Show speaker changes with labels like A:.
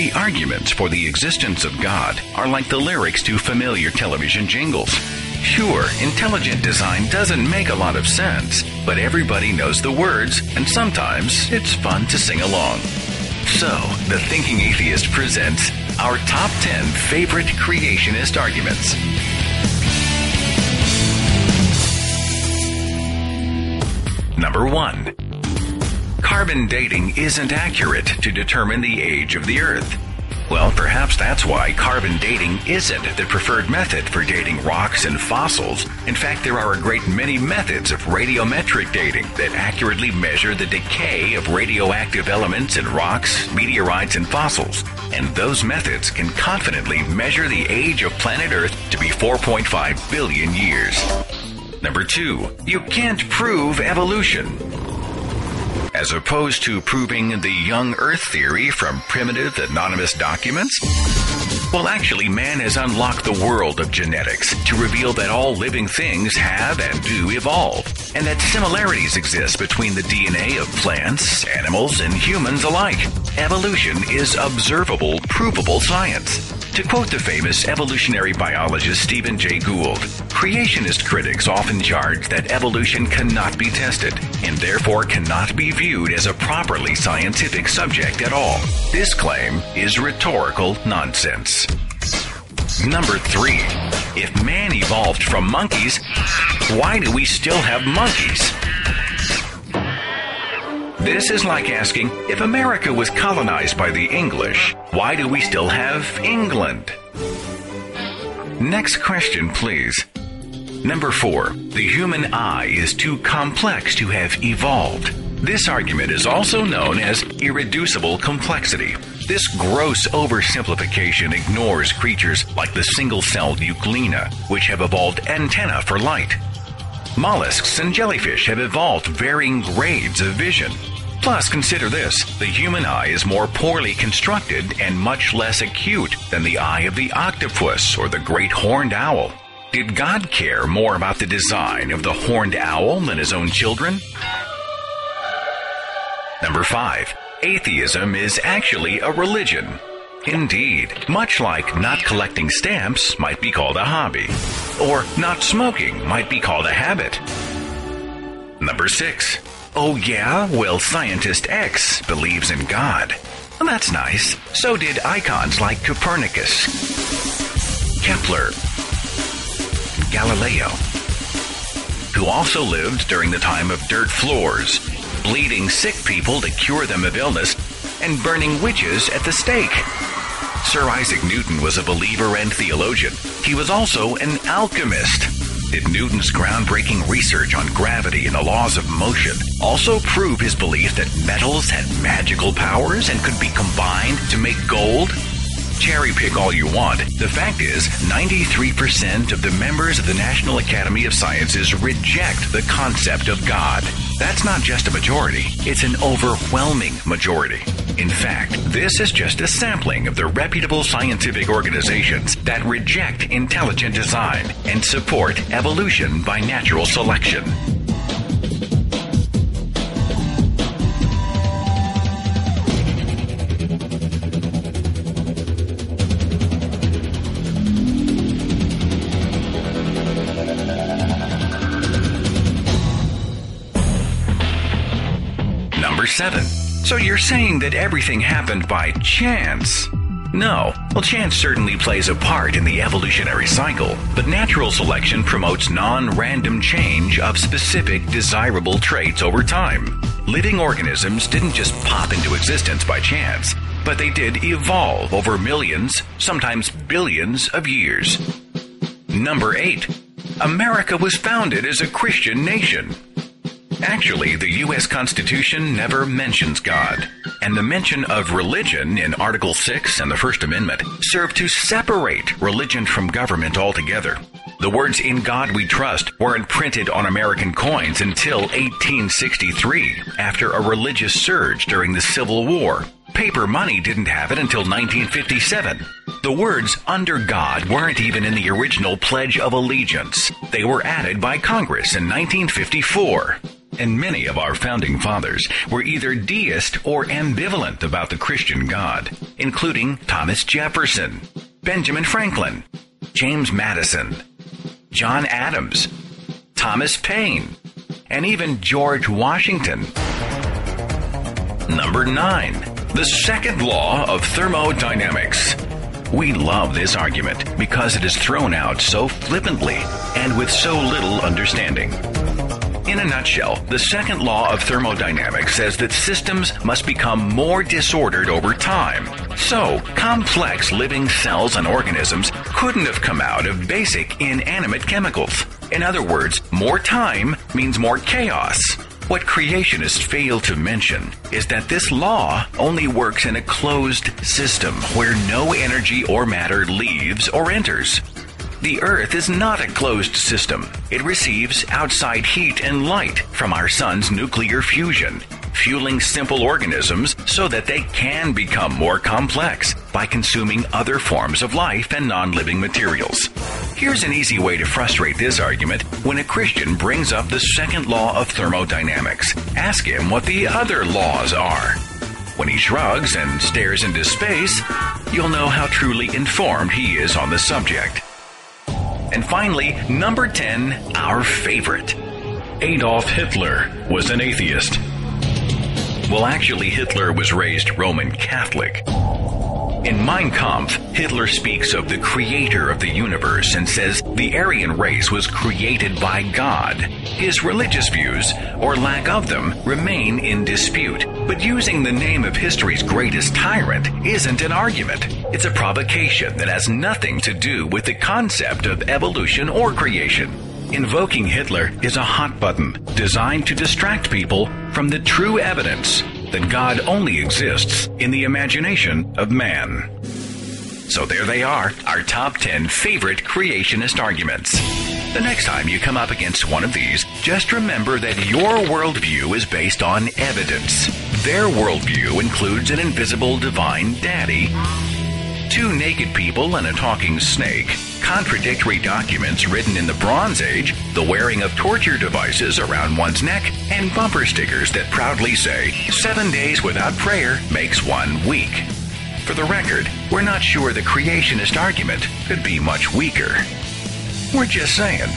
A: The arguments for the existence of God are like the lyrics to familiar television jingles. Sure, intelligent design doesn't make a lot of sense, but everybody knows the words, and sometimes it's fun to sing along. So, the Thinking Atheist presents our top 10 favorite creationist arguments. Number 1. Carbon dating isn't accurate to determine the age of the Earth. Well, perhaps that's why carbon dating isn't the preferred method for dating rocks and fossils. In fact, there are a great many methods of radiometric dating that accurately measure the decay of radioactive elements in rocks, meteorites, and fossils. And those methods can confidently measure the age of planet Earth to be 4.5 billion years. Number 2. You can't prove evolution. As opposed to proving the young Earth theory from primitive anonymous documents? Well, actually, man has unlocked the world of genetics to reveal that all living things have and do evolve, and that similarities exist between the DNA of plants, animals, and humans alike. Evolution is observable, provable science. To quote the famous evolutionary biologist Stephen Jay Gould, creationist critics often charge that evolution cannot be tested and therefore cannot be viewed as a properly scientific subject at all. This claim is rhetorical nonsense. Number 3. If man evolved from monkeys, why do we still have monkeys? This is like asking, if America was colonized by the English, why do we still have England? Next question, please. Number 4. The human eye is too complex to have evolved. This argument is also known as irreducible complexity. This gross oversimplification ignores creatures like the single-celled euglena, which have evolved antennae for light. Mollusks and jellyfish have evolved varying grades of vision. Plus, consider this, the human eye is more poorly constructed and much less acute than the eye of the octopus or the great horned owl. Did God care more about the design of the horned owl than his own children? Number 5. Atheism is actually a religion. Indeed, much like not collecting stamps might be called a hobby, or not smoking might be called a habit. Number 6. Oh yeah? Well, scientist X believes in God. Well, that's nice. So did icons like Copernicus, Kepler, Galileo, who also lived during the time of dirt floors, bleeding sick people to cure them of illness, and burning witches at the stake. Sir Isaac Newton was a believer and theologian. He was also an alchemist. Did Newton's groundbreaking research on gravity and the laws of motion also prove his belief that metals had magical powers and could be combined to make gold? Cherry pick all you want. The fact is, 93% of the members of the National Academy of Sciences reject the concept of God. That's not just a majority, it's an overwhelming majority. In fact, this is just a sampling of the reputable scientific organizations that reject intelligent design and support evolution by natural selection. Number 7. So you're saying that everything happened by chance? No. Well, chance certainly plays a part in the evolutionary cycle, but natural selection promotes non-random change of specific desirable traits over time. Living organisms didn't just pop into existence by chance, but they did evolve over millions, sometimes billions of years. Number 8. America was founded as a Christian nation. Actually, the U.S. Constitution never mentions God, and the mention of religion in Article 6 and the First Amendment serve to separate religion from government altogether. The words "In God We Trust" weren't printed on American coins until 1863, after a religious surge during the Civil War. Paper money didn't have it until 1957. The words "under God" weren't even in the original Pledge of Allegiance. They were added by Congress in 1954. And many of our founding fathers were either deist or ambivalent about the Christian God, including Thomas Jefferson, Benjamin Franklin, James Madison, John Adams, Thomas Paine, and even George Washington. Number 9. The second law of thermodynamics. We love this argument because it is thrown out so flippantly and with so little understanding. In a nutshell, the second law of thermodynamics says that systems must become more disordered over time. So, complex living cells and organisms couldn't have come out of basic inanimate chemicals. In other words, more time means more chaos. What creationists fail to mention is that this law only works in a closed system where no energy or matter leaves or enters. The Earth is not a closed system. It receives outside heat and light from our sun's nuclear fusion, fueling simple organisms so that they can become more complex by consuming other forms of life and non-living materials. Here's an easy way to frustrate this argument when a Christian brings up the second law of thermodynamics. Ask him what the other laws are. When he shrugs and stares into space, you'll know how truly informed he is on the subject. And finally, number 10, our favorite. Adolf Hitler was an atheist. Well, actually, Hitler was raised Roman Catholic. In Mein Kampf, Hitler speaks of the creator of the universe and says the Aryan race was created by God. His religious views, or lack of them, remain in dispute. But using the name of history's greatest tyrant isn't an argument. It's a provocation that has nothing to do with the concept of evolution or creation. Invoking Hitler is a hot button designed to distract people from the true evidence that God only exists in the imagination of man. So there they are, our top 10 favorite creationist arguments. The next time you come up against one of these, just remember that your worldview is based on evidence. Their worldview includes an invisible divine daddy, 2 naked people and a talking snake, contradictory documents written in the Bronze Age, the wearing of torture devices around one's neck, and bumper stickers that proudly say, 7 days without prayer makes 1 week. For the record, we're not sure the creationist argument could be much weaker. We're just saying.